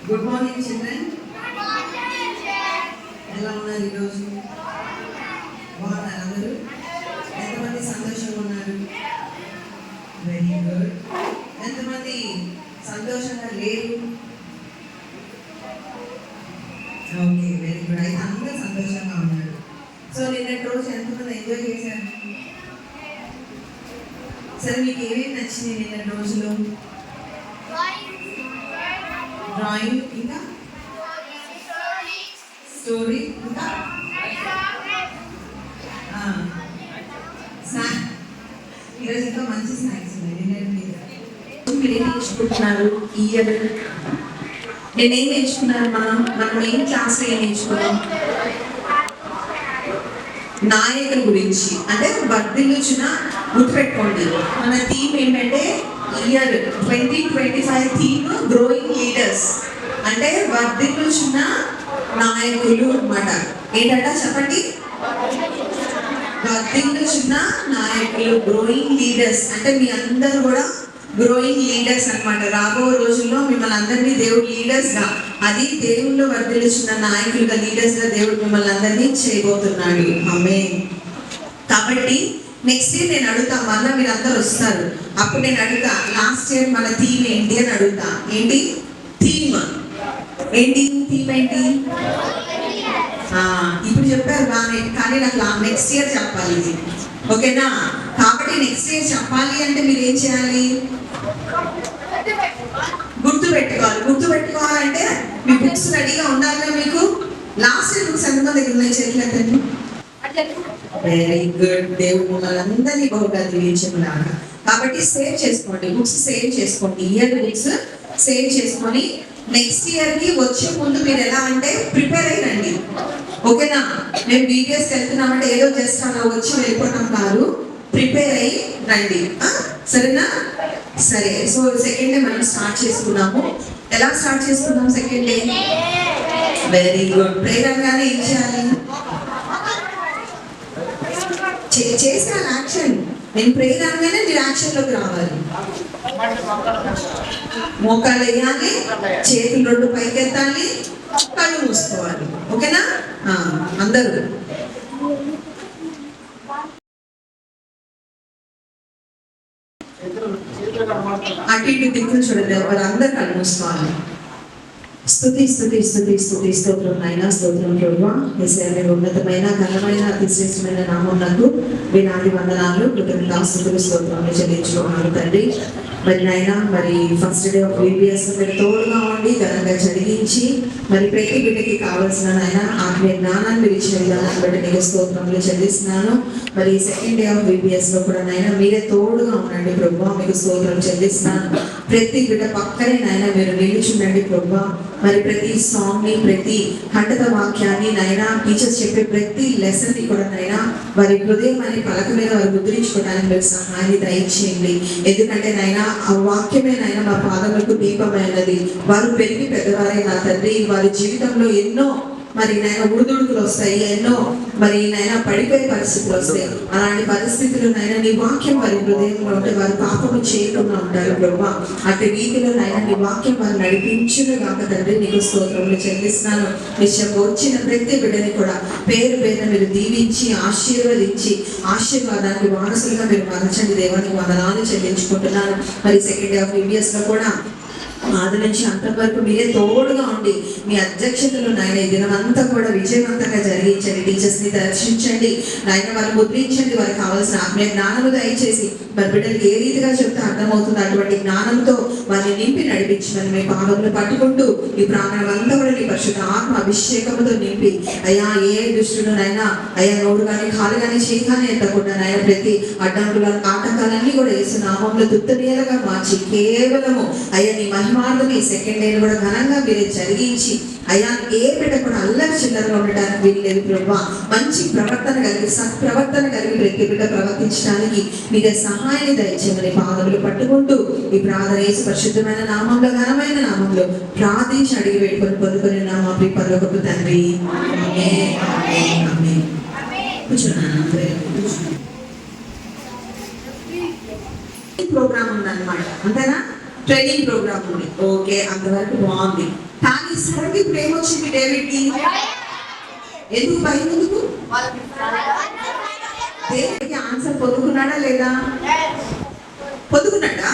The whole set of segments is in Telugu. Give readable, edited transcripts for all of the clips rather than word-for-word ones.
Good morning children. ఎలా ఉన్నారు ఈరోజు? బాగున్నారు అందరూ? ఎంతమంది సంతోషంగా ఉన్నారు? Very good. ఎంతమంది సంతోషంగా లేరు? Okay, very good. అయితే అందరూ సంతోషంగా ఉన్నారు. సో నిన్నటి రోజు ఎంతమంది ఎంజాయ్ చేశారు? సరే, మీకు ఏమేమి నచ్చింది నిన్నటి రోజులో? డ్రాయింగ్, ఇంకా స్టోరీ, ఇంకా స్నాక్. ఈరోజు ఇంకా మంచి స్నాక్స్ ఉన్నాయి. మీరు ఏం నేర్చుకుంటున్నారు ఈ ఇయర్? నేనేం నేర్చుకున్నాను? మనం ఏం క్లాస్లో ఏం నేర్చుకున్నాం? నాయకుల గురించి. అంటే వర్ధిల్లుచున్న, గుర్తుపెట్టుకోండి మన థీమ్ ఏంటంటే ఇయర్ 2025 థీమ్ గ్రోయింగ్ లీడర్స్. అంటే వర్ధిల్లుచున్న నాయకులు అన్నమాట. ఏంటంట చెప్పండి? వర్ధిల్లుచున్న నాయకులు, గ్రోయింగ్ లీడర్స్. అంటే మీ అందరూ కూడా గ్రోయింగ్ లీడర్స్ అన్నమాట. రాబో రోజుల్లో మిమ్మల్ని అందరినీ దేవుడు లీడర్స్ గా, అది దేవుళ్ళు వర్ధిల్లుచున్న నాయకులుగా, లీడర్స్ గా దేవుడు మిమ్మల్ని అందరినీ చేయబోతున్నాడు. ఆమేన్. కాబట్టి నెక్స్ట్ ఇయర్ నేను అడుగుతా, మళ్ళీ మీరు అందరు వస్తారు, అప్పుడు నేను అడుగుతా లాస్ట్ ఇయర్ మన థీమ్ ఏంటి అని అడుగుతా. ఏంటి థీమ్? ఏంటి థీమ్ ఏంటి? ఇప్పుడు చెప్పారు బాగానే, కానీ నాకు నెక్స్ట్ ఇయర్ చెప్పాలి ఇది. ఓకేనా? కాబట్టి నెక్స్ట్ ఇయర్ చెప్పాలి అంటే మీరు ఏం చేయాలి? గుర్తుపెట్టుకోవాలంటే మీ బుక్స్ రెడీగా ఉండాలిగా మీకు. లాస్ట్ ఇయర్ బుక్స్ ఎంతమంది దగ్గర ఉన్నాయి? చేతులు. Very good. దేవుడు మిమ్మల్ని అందరినీ బహుగా దీవించుగాక. కాబట్టి సేవ్ చేసుకోండి, బుక్స్ సేవ్ చేసుకోండి, ఇయర్ బుక్స్ సేవ్ చేసుకొని నెక్స్ట్ ఇయర్ కి వచ్చే ముందు మీరు ఎలా అంటే ప్రిపేర్ అయ్యండి. ఓకేనా? మేము వీడియోస్కి వెళ్తున్నామంటే ఏదో జస్ట్ అలా వచ్చి వెళ్ళిపోవటం కాదు, ప్రిపేర్ అయ్యి రండి. సరేనా? సరే. సో సెకండ్ డే మనం స్టార్ట్ చేసుకున్నాము. ఎలా స్టార్ట్ చేసుకున్నాం second day? Very good. Prayer అనగానే ఏం చేయాలి? చేసిన యాక్షన్. నేను ప్రేయర్ అనగానే మీరు యాక్షన్లోకి రావాలి. మోకాళ్ళు వేయాలి, చేతులు రెండు పైకెత్తాలి, కళ్ళు మూసుకోవాలి. ఓకేనా? అందరూ అటు ఇటు దిక్కులు చూడండి, వాళ్ళందరూ కళ్ళు మూసుకోవాలి. స్తుతి స్తుతి స్తుతి స్తుతి స్తోత్రం నాయన, స్తోత్రం ప్రభువా. యేసయ్య ఉన్నతమైన ఘనమైన అతి శ్రేష్టమైన నామమునకు వేలాది వందనాలు, కృతజ్ఞతాస్తుతులు, స్తోత్రాలు చెల్లించుకున్నాను తండ్రి. మరి నాయన, మరి ఫస్ట్ డే ఆఫ్ VBS మీరు తోడుగా ఉండి ఘనంగా చదివించి మరి ప్రతి బిడ్డకి కావాల్సిన నాయన ఆత్మీయ జ్ఞానాన్ని మీరు ఇచ్చిన విధానాన్ని బట్టి నీకు స్తోత్రములు చెల్లిస్తున్నాను. మరి సెకండ్ డే ఆఫ్ VBS లో కూడా నాయన మీరే తోడుగా ఉండండి ప్రభువా, మీకు స్తోత్రం చెల్లిస్తున్నాను. ప్రతి బిడ్డ పక్కనే నాయన మీరు నిలుచుండండి ప్రభువా. మరి ప్రతి సాంగ్ ని, ప్రతి హఠత వాక్యాన్ని నాయన, టీచర్స్ చెప్పే ప్రతి లెసన్ ని కూడా నాయన వారి హృదయం అనే పలక మీద వారు ముద్రించుకోవడానికి మీరు సహాయాన్ని దయచేయండి. ఎందుకంటే నాయన ఆ వాక్యమే నాయన మా పాదములకు దీపమైనది. వారు పెరిగి పెద్దవారే నా తండ్రి, వారి జీవితంలో ఎన్నో మరి నాయన ఉడుదుడుకులు వస్తాయి, ఎన్నో మరి నాయన పడిపోయే పరిస్థితులు వస్తాయి. అలాంటి పరిస్థితులు నాయన నీ వాక్యం వారి హృదయంలో ఉంటే వారు పాపము చేయకుండా ఉంటారు ప్రభా. అటు రీతిలో నాయన నీ వాక్యం వారు నడిపించును గాక తండ్రి. నీకు స్తోత్రములు చెల్లిస్తున్నాను. నిశ్చయంగా వచ్చిన ప్రతి బిడ్డని కూడా పేరు పేరున మీరు దీవించి ఆశీర్వదించి ఆశీర్వాదానికి వారసులుగా మీరు మరచండి. దేవానికి వందనాలు చెల్లించుకుంటున్నాను. మరి సెకండ్ డే ఆఫ్ VBS లో కూడా ఆది నుంచి అంతం వరకు మీరే తోడుగా ఉండి మీ అధ్యక్షతలు నాయన ఈ దినం అంతా కూడా విజయవంతంగా జరిగించండి. టీచర్స్ ని దర్శించండి నాయన, వారు ముద్రించండి, వారికి కావాల్సిన ఆత్మీయ జ్ఞానము దయచేసి మరి బిడ్డలకు ఏ రీతిగా చెప్తే అర్థమవుతుంది అటువంటి జ్ఞానంతో వారిని నింపి నడిపించమని మీ పాదములు పట్టుకుంటూ ఈ ప్రాంగణం అంతా కూడా నీ పరిశుద్ధ ఆత్మ అభిషేకంతో నింపి అయ్యా ఏ దుష్టుడు నైనా అయ్యా నోడు కానీ కాలు కానీ చేయి కానీ ఎత్తకుండా నాయన ప్రతి అడ్డంకుల ఆటంకాలన్నీ కూడా యేసు నామములో తుత్తనీయలుగా మార్చి కేవలము అయ్యా నీ మహిమార్థమే సెకండ్ డే కూడా ఘనంగా మీరే జరిగించి అయ్యా ఏ బిడ్డ కూడా అల్లరి చిల్లరగా ఉండడానికి వీల్లేదు ప్రభా. మంచి ప్రవర్తన కలిగి సత్ప్రవర్తన కలిగి ప్రతి బిడ్డ ప్రవర్తించడానికి మీరే సహాయాన్ని దయచేయమని పాదములు పట్టుకుంటూ ఈ ప్రార్థన యేసు పరిశుద్ధమైన నామంలో ఘనమైన నామంలో ప్రార్థించి అడిగి పెట్టుకొని పొందుకొని మా పరలోకపు తండ్రి. ప్రోగ్రామ్ ఉందన్నమాట, అంతేనా? ట్రైనింగ్ ప్రోగ్రామ్ ఉంది. ఓకే, అంతవరకు బాగుంది. కానీ సడన్గా ఇప్పుడు ఏమొచ్చింది డేవిడ్కి? ఎందుకు భయం? ఎందుకు? దేవుడికి ఆన్సర్ పొందుకున్నాడా లేదా? పొందుకున్నాడా?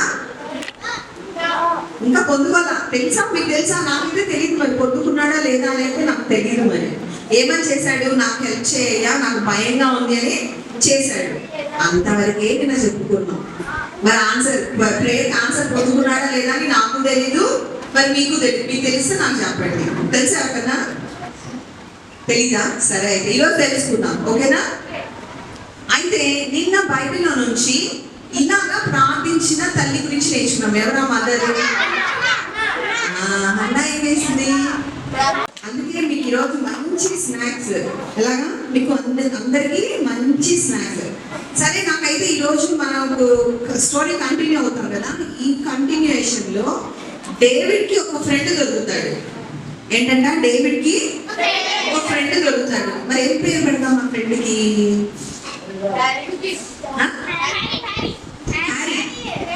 ఇంకా పొందుకోవాలా? తెలుసా? మీకు తెలుసా? నాకైతే తెలియదు. మరి పొందుకున్నాడా లేదా అనేది నాకు తెలియదు. మరి ఏమని చేశాడు? నాకు హెల్ప్ చేయా, నాకు భయంగా ఉంది అని చేశాడు. అంతవరకు ఏంటి నా చెప్పుకున్నాం. మరి ఆన్సర్ ప్రేయర్ ఆన్సర్ పొందుకున్నాడా లేదా అని నాకు తెలీదు, మరి మీకు తెలియదు. మీకు తెలిస్తే నాకు చెప్పండి. తెలుసా కదా? తెలీదా? సరే, అయితే ఈరోజు తెలుసుకుందాం. ఓకేనా? అయితే నిన్న బైబిల్లో నుంచి ఇలాగా ప్రార్థించిన తల్లి గురించి నేర్చుకున్నాం. ఎవరా మదర్? హన్నా ఏం వేసింది? అందుకే మీకు ఈరోజు మంచి స్నాక్స్. ఎలాగా? మీకు అందరికీ మంచి స్నాక్స్. సరే, నాకైతే ఈరోజు మనకు స్టోరీ కంటిన్యూ అవుతాం కదా. ఈ కంటిన్యూయేషన్ లో డేవిడ్కి ఒక ఫ్రెండ్ దొరుకుతాడు. ఏంటంటే డేవిడ్కి ఒక ఫ్రెండ్ దొరుకుతాడు. మరి ఏం పేరు పెడతాం ఆ ఫ్రెండ్కి?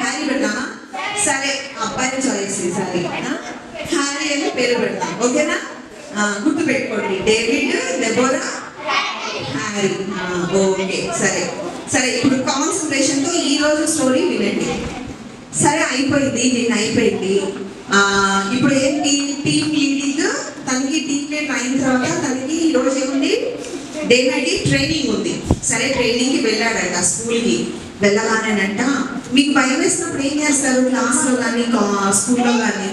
హ్యారీ పెడతామా? సరే, అబ్బాయి చాయిస్. సరే, హ్యారీ అని పేరు పెడతాం. ఓకేనా? గుర్తు పెట్టుకోండి. David, Deborah, Harry. ఓకే, సరే సరే. ఇప్పుడు కాన్సన్ట్రేషన్ తో ఈ రోజు స్టోరీ వినండి. సరే, అయిపోయింది. నేను అయిపోయింది. ఇప్పుడు ఏంటి? Team leading. తనకి టీమ్ లీడ్ అయిన తర్వాత తనకి ఈ రోజు ఏముంది? డేవిడ్కి ట్రైనింగ్ ఉంది. సరే, ట్రైనింగ్కి వెళ్ళాడంట. స్కూల్కి వెళ్ళగానేనంట, మీకు భయం వేసినప్పుడు ఏం చేస్తారు? క్లాస్లో కానీ స్కూల్లో కానీ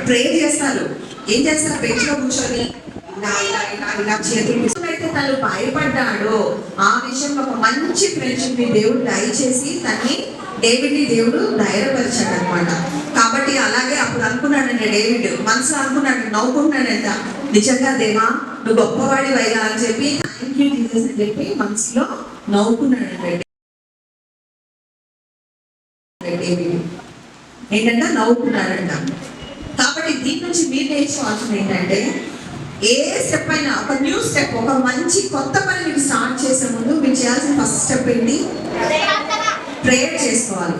ప్రేయర్ చేస్తారు. ఏం చేస్తారు? బెంచ్లో కూర్చొని ఇలా ఇలా ఇలా ఇలా చేతులు. అయితే తను భయపడ్డాడో ఆ విషయంలో ఒక మంచి ఫ్రెండ్షిప్ దేవుడు దయచేసి డేవిడ్ని దేవుడు ధైర్యపరిచాడు అనమాట. కాబట్టి అలాగే అప్పుడు అనుకున్నాడంటే డేవిడ్ మనసులో అనుకున్నాడు, నవ్వుకున్నాడంట, నిజంగా దేవా నువ్వు గొప్పవాడి వైగా అని చెప్పి థ్యాంక్ యూ జీసస్ అని చెప్పి మనసులో నవ్వుకున్నాడంట. డేవిడ్ ఏంటంటే నవ్వుకున్నాడంట. కాబట్టి దీని నుంచి మీరు నేర్చుకోవాల్సింది ఏంటంటే, ఏ స్టెప్ అయినా ఒక న్యూ స్టెప్, ఒక మంచి కొత్త పని మీకు స్టార్ట్ చేసే ముందు మీరు చేయాల్సిన ఫస్ట్ స్టెప్ ఏంటి? ప్రేయర్ చేసుకోవాలి.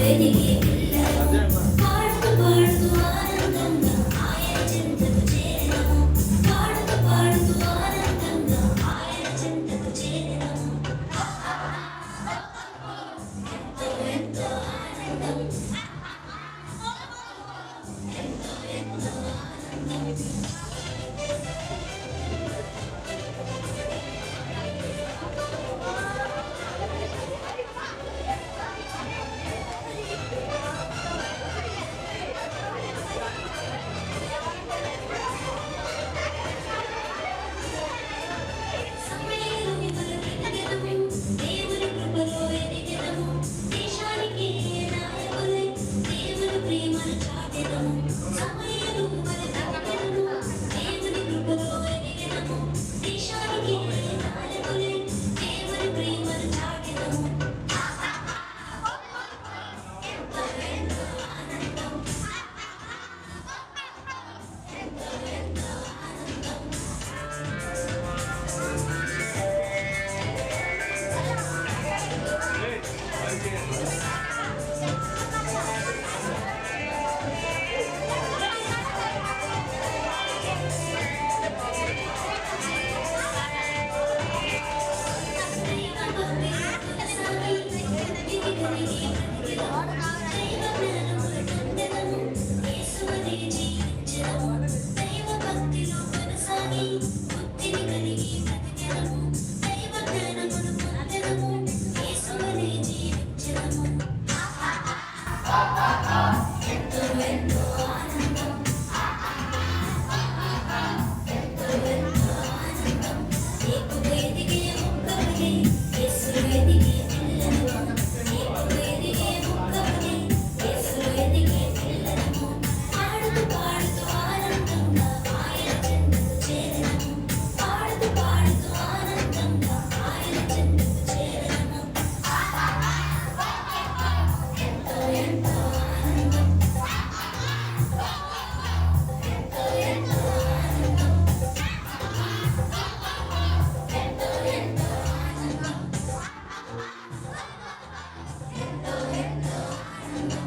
ఎదిగే పిల్లలము పాడుతూ పాడుతూ ఆనందంగా ఆయన చెంతకు చేరెదము పాడుతూ పాడుతూ ఆనందంగా ఆయన చెంతకు చేరెదము ఎంతో ఎంతో ఆనందం ఎంతో ఎంతో ఆనందం సమయంలోని బలమెదగెదము దేవుని కృపలో ఎదిగెదము దేశానికి నాయకులై దేవుని ప్రేమను చాటెదము సమయంలో బలమెదగెదము దేవుని కృపలో ఎదిగెదము దేశానికి నాయకులై దేవుని ప్రేమను చాటెదము ఎంతో ఎంతో ఆనందం ఎంతో ఎంతో ఆనందం ఎంతో ఆనందం ఎంతో ఎంతో ఆనందం నీకు ఎదిగే ఒక్కవే యేసు ఎదిగే పిల్లలము నీకు ఎదిగే ఒక్కవే యేసు ఎదిగే పిల్లలము పాడుతూ పాడుతూ ఆనందంగా ఆయన చెంతకు చేరెదము పాడుతూ పాడుతూ ఆనందంగా ఆయన చెంతకు చేరెదము ఎంతో ఎంతో ఆనందం ఎంతో ఎంతో ఆనందం ఎంతో ఎంతో ఆనందం ఎంతో ఎంతో ఆనందం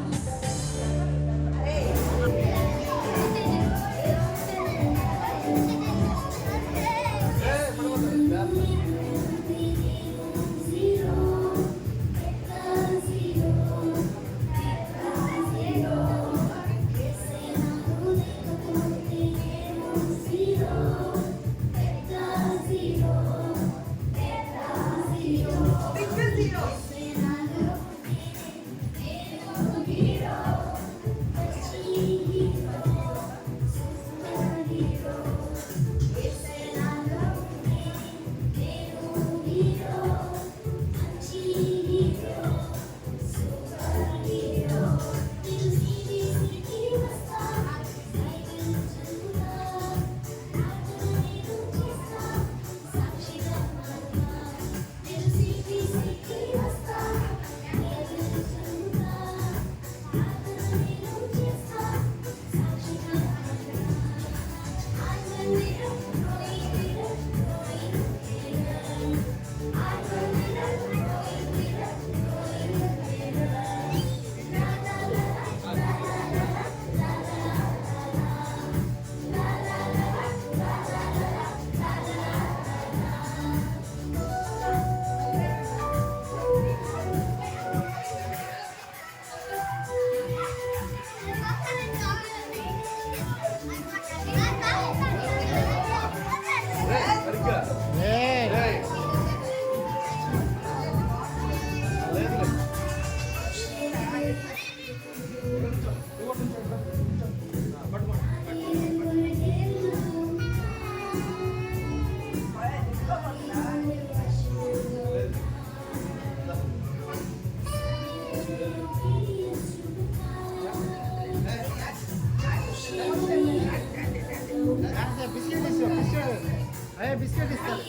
బిస్కెట్ ఇస్తారు.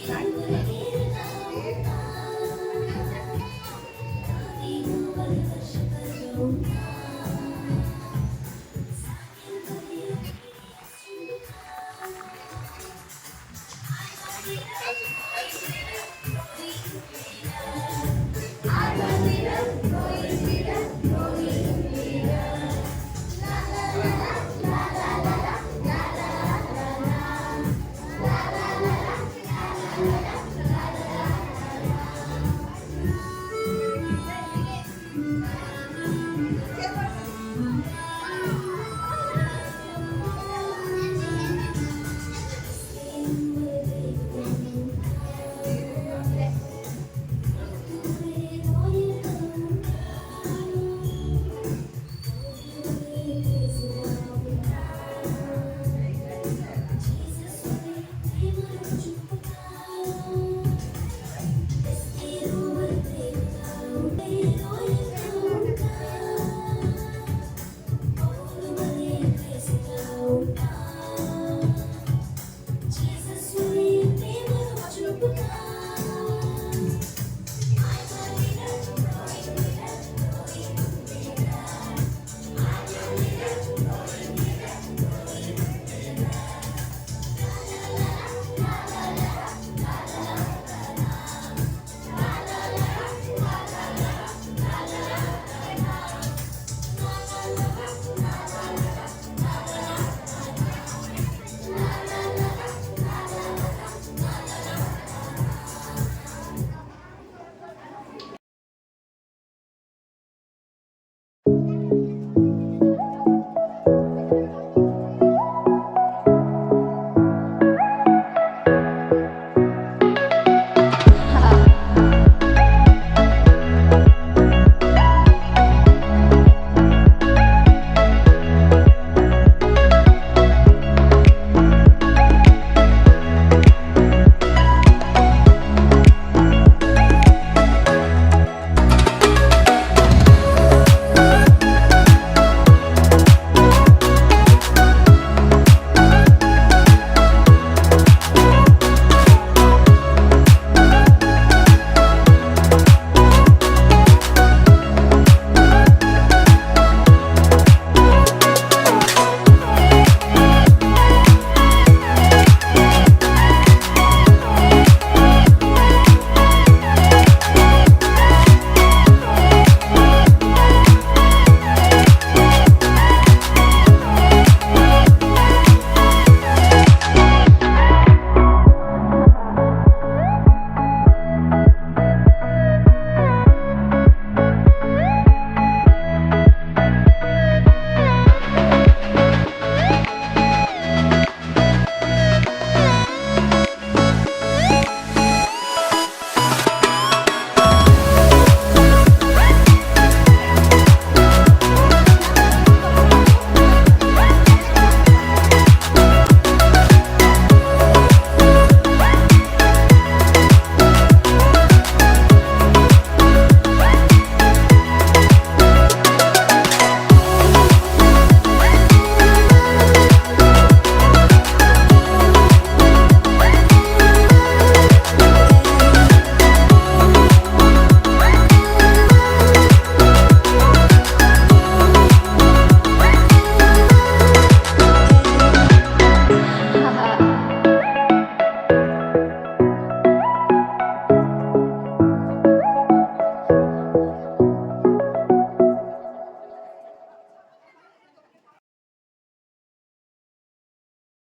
I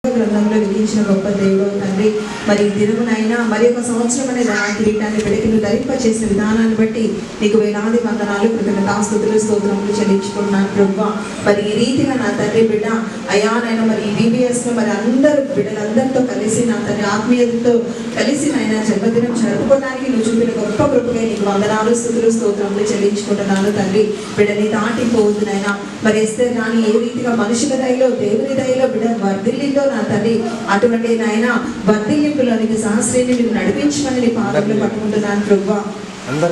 గ్రంథంలో విధించిన గొప్ప దేవుడు తండ్రి. మరి ఈ దినమునైనా మరి ఒక సంవత్సరం అనే కిరీటాన్ని బిడ్డకి ధరింపచేసిన విధానాన్ని బట్టి నీకు వేలాది వందనాలు, కృతజ్ఞతాస్తుతులు, స్తోత్రములు చెల్లించుకుంటున్నాను ప్రభువా. మరి ఈ రీతిగా నా తండ్రి బిడ్డ అయ్యా నేను మరి ఈ BBSలో మరి అందరూ బిడ్డలందరితో కలిసి నా తండ్రి ఆత్మీయతతో కలిసి నాయన జన్మదినం జరుపుకోవడానికి నువ్వు చూపిన గొప్ప కృపగా నీకు వందనాలు, స్తుతులు, స్తోత్రములు చెల్లించుకుంటున్నాను తండ్రి. బిడ్డని దాటిపోవద్దు నాయన. మరి ఎస్తేర్ రాని ఏ రీతిగా మనుషుల దయలో దేవుని దయలో బిడ్డ వర్ధిల్లిందో నా తండ్రి, అటువంటి నాయన వర్ధిల్లింపులోనికి సహస్రీని మీరు నడిపించమని నీ పాదములు పట్టుకుంటున్నాను ప్రభువా.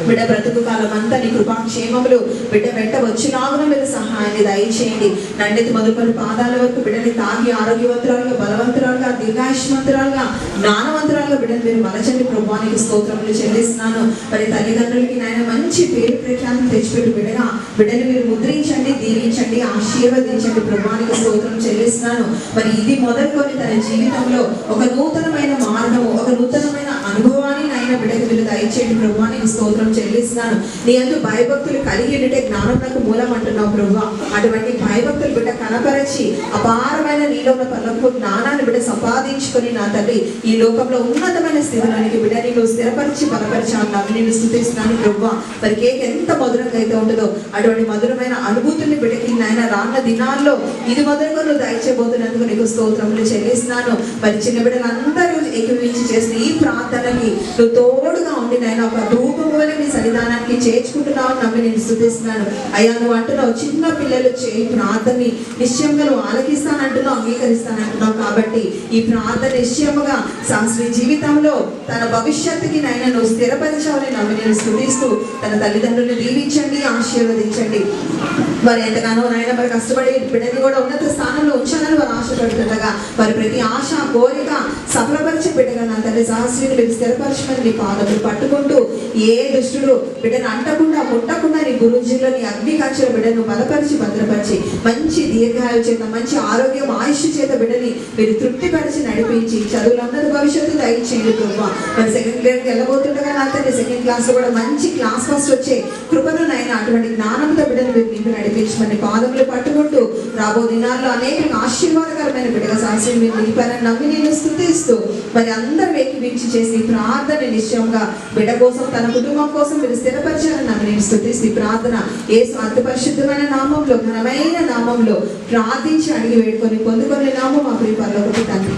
బిడ్డ బ్రతుకు కాలం అంతా నీ కృపాక్షేమములు బిడ్డ వెంట వచ్చినాగున మీరు సహాయాన్ని దయచేయండి. నండితి మొదలుకొని పాదాల వరకు బిడ్డని తాగి ఆరోగ్యవంతురాలుగా, బలవంతురాలుగా, దీర్ఘాయుష్మంతురాలుగా, జ్ఞానవంతురాలుగా బిడ్డను మీరు మలచండి ప్రభువానికి స్తోత్రములు చెల్లిస్తున్నాను. మరి తల్లిదండ్రులకి నాయన మంచి పేరు ప్రఖ్యాతి తెచ్చిపెట్టి బిడ్డని మీరు ముద్రించండి, దీవించండి, ఆశీర్వదించండి ప్రభువానికి స్తోత్రం చెల్లిస్తున్నాను. మరి ఇది మొదలుకొని తన జీవితంలో ఒక నూతనమైన మార్గము, ఒక నూతనమైన అనుభవాన్ని నాయన బిడ్డకు మీరు దయచేయండి ప్రభువానికి స్తోత్రం చెల్లిస్తున్నాను. నీ అందు భయభక్తులు కలిగి ఉంటే జ్ఞానంకు మూలం అంటున్నావు ప్రభువా. అటువంటి భయభక్తులు బిడ్డ కనపరచి అపారమైన నీలో ఉన్న పనులకు జ్ఞానాన్ని బిడ్డ సంపాదించుకొని నా తల్లి ఈ లోకంలో ఉన్నతమైన స్థితిలోనికి బిడ్డ నీకు స్థిరపరిచి బలపరిచాను. నేను స్తుతిస్తున్నాను ప్రభువా. మరి కేక్ ఎంత మధురంగా అయితే ఉంటుందో అటువంటి మధురమైన అనుభూతుల్ని బిడ్డకి నాయన రాన్న దినాల్లో ఇది మొదలుగా నువ్వు దయచేయబోతున్నందుకు నీకు స్తోత్రములు చెల్లిస్తున్నాను. మరి చిన్న బిడ్డలందరూ ఏకీవించి చేసిన ఈ ప్రార్థనకి నువ్వు తోడుగా ఉండి నాయన ఒక రూపం వల్ల నీ సన్నిధానానికి చేర్చుకుంటున్నావు నమ్మి నేను స్తుతిస్తున్నాను. అయ్యా నువ్వు అంటున్నావు చిన్న పిల్లలు చేయి ప్రార్థనని నిశ్చయంగా నువ్వు ఆలకిస్తానంటున్నావు, అంగీకరిస్తానంటున్నావు. కాబట్టి ఈ ప్రార్థన నిశ్చయముగా శాస్త్రీ జీవితంలో తన భవిష్యత్తుకి నాయన నువ్వు స్థిరపరిచావని నమ్మి నేను స్తుతిస్తూ తన తల్లిదండ్రులను దీవించండి, ఆశీర్వదించండి. వారు ఎంతగానో నాయన మరి కష్టపడి బిడ్డని కూడా ఉన్నత స్థానంలో ఉంచాలని వారు ఆశపడుతుండగా వారి ప్రతి ఆశ కోరిక సఫలపరిచే బిడ్డగా నా తల్లి సహస్రీని మీరు స్థిరపరచమని నీ పాదములు పట్టుకుంటూ ఏ దుష్టుడు బిడ్డను అంటకుండా ముట్టకుండా నీ గురుజీలో నీ అగ్ని కంచెల బిడ్డను బలపరిచి భద్రపరిచి మంచి దీర్ఘాయు చేత మంచి ఆరోగ్యం ఆయుష్ చేత బిడ్డని మీరు తృప్తిపరిచి నడిపించి చదువులందరూ భవిష్యత్తు దయచేయండి ప్రభువా. మరి సెకండ్ గ్రేడ్కి వెళ్ళబోతుండగా నా తల్లి సెకండ్ క్లాస్లో కూడా మంచి క్లాస్ ఫస్ట్ వచ్చే కృపను నాయన అటువంటి జ్ఞానంతో బిడ్డను మీరు నింపి నడిపించమని పాదములు పట్టుకుంటూ రాబో దినాల్లో అనేక ఆశీర్వాదకరమైన బిడ్డగా సహస్రం మీరు నిలిపారని నమ్మి నేను స్తుతిస్తూ మరి అందరూ ఏకీవించి చేసి ప్రార్థన నిశ్చయంగా బిడ్డ కోసం తన కుటుంబం కోసం మీరు స్థిరపరిచారని నన్ను నేను స్తుతిస్తూ ప్రార్థన యేసు అతి పరిశుద్ధమైన నామంలో ఘనమైన నామంలో ప్రార్థించి అడిగి వేడుకొని పొందుకొని నామం మా ప్రియ పరలోకపు తండ్రి.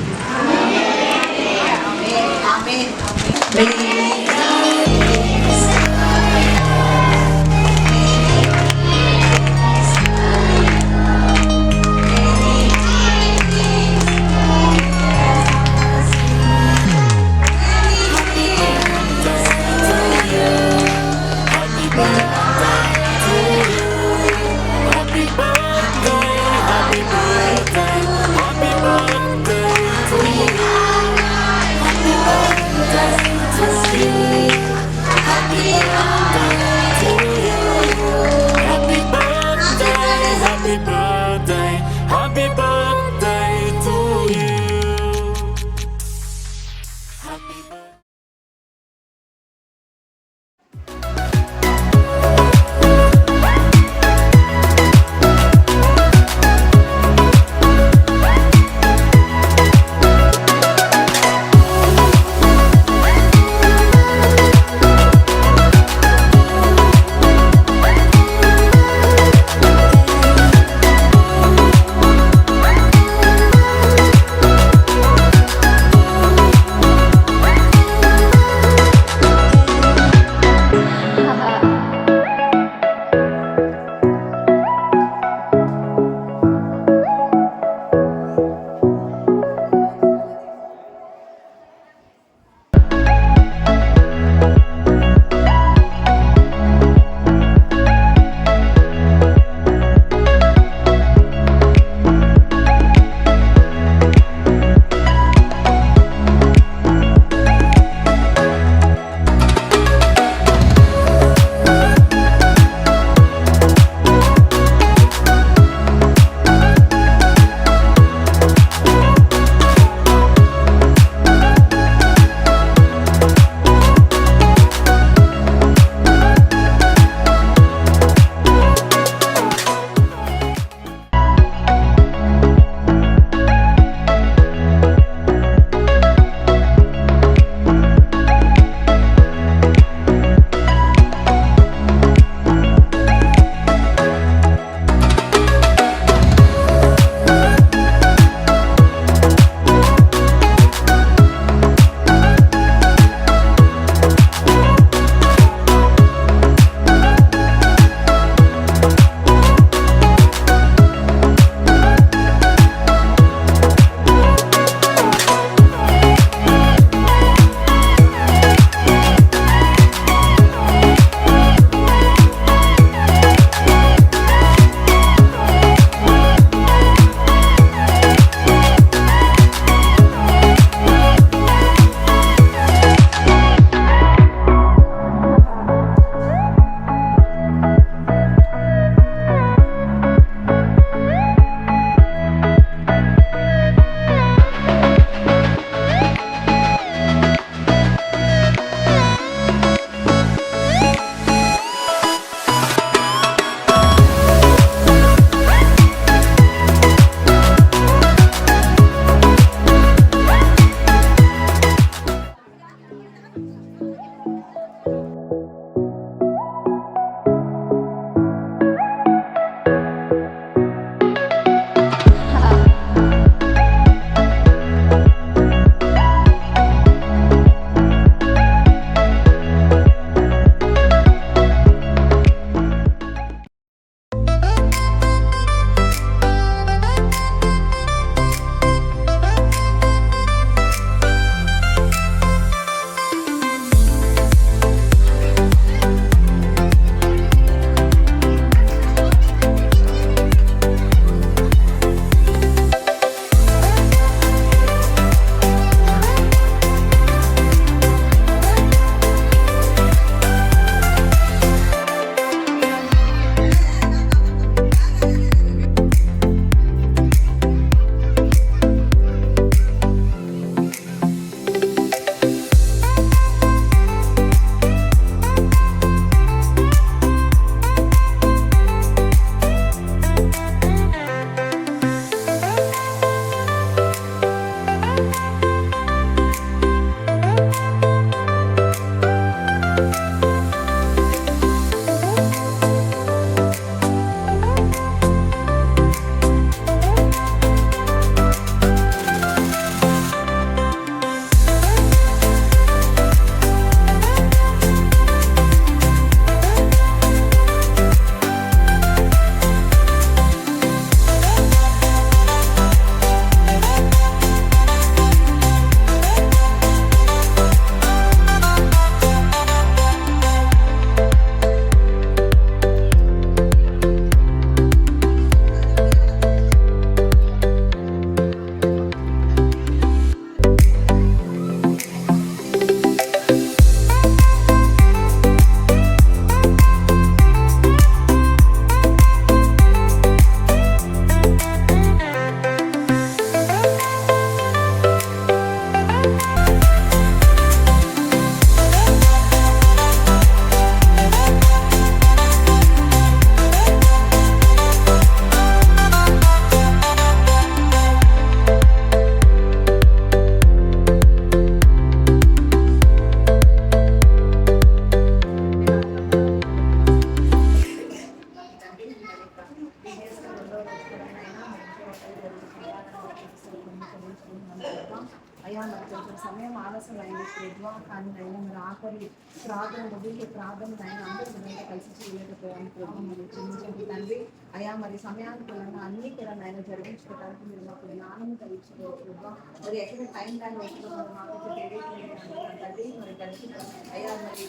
ప్రభావ కానీ అయినా మరి ఆఖరి ప్రార్థన ముగించే ప్రార్థన అయినా అందరూ మనతో కలిసి చేయలేకపోయాను ప్రభావ మరి క్షమించండి తండ్రి. అయా మరి సమయానుకూలంగా అన్ని కూడా నాయన జరిగించుకోవడానికి మీరు మాకు జ్ఞానం కలిగించలేదు ప్రభావ. మరి ఎక్కడ టైం కానీ వస్తుందో మరి మాకు తెలియట్లేదు తండ్రి. మరి కలిసి అయ్యా మరి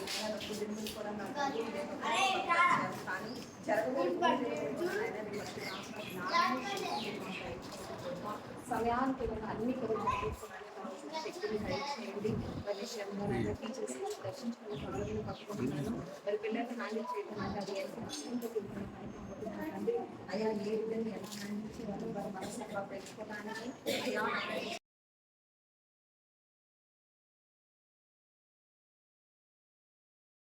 కుటుంబం కూడా నాకు కానీ జరగబోయే సమయానుకూలంగా అన్ని కూడా శక్తిని దయచేయండి. మరి విషయంలో టీచర్స్ దర్శించుకునే పనులను పట్టుకుంటున్నాను. మరి పిల్లల్ని హ్యాండిల్ చేయడం అంటే అది ఎంత కష్టంతో కూడుకున్న అయ్యా ఏ విధంగా ఎలా హ్యాండిల్ చేయాలో వారి మనసు పెట్టుకోవడానికి అయ్యా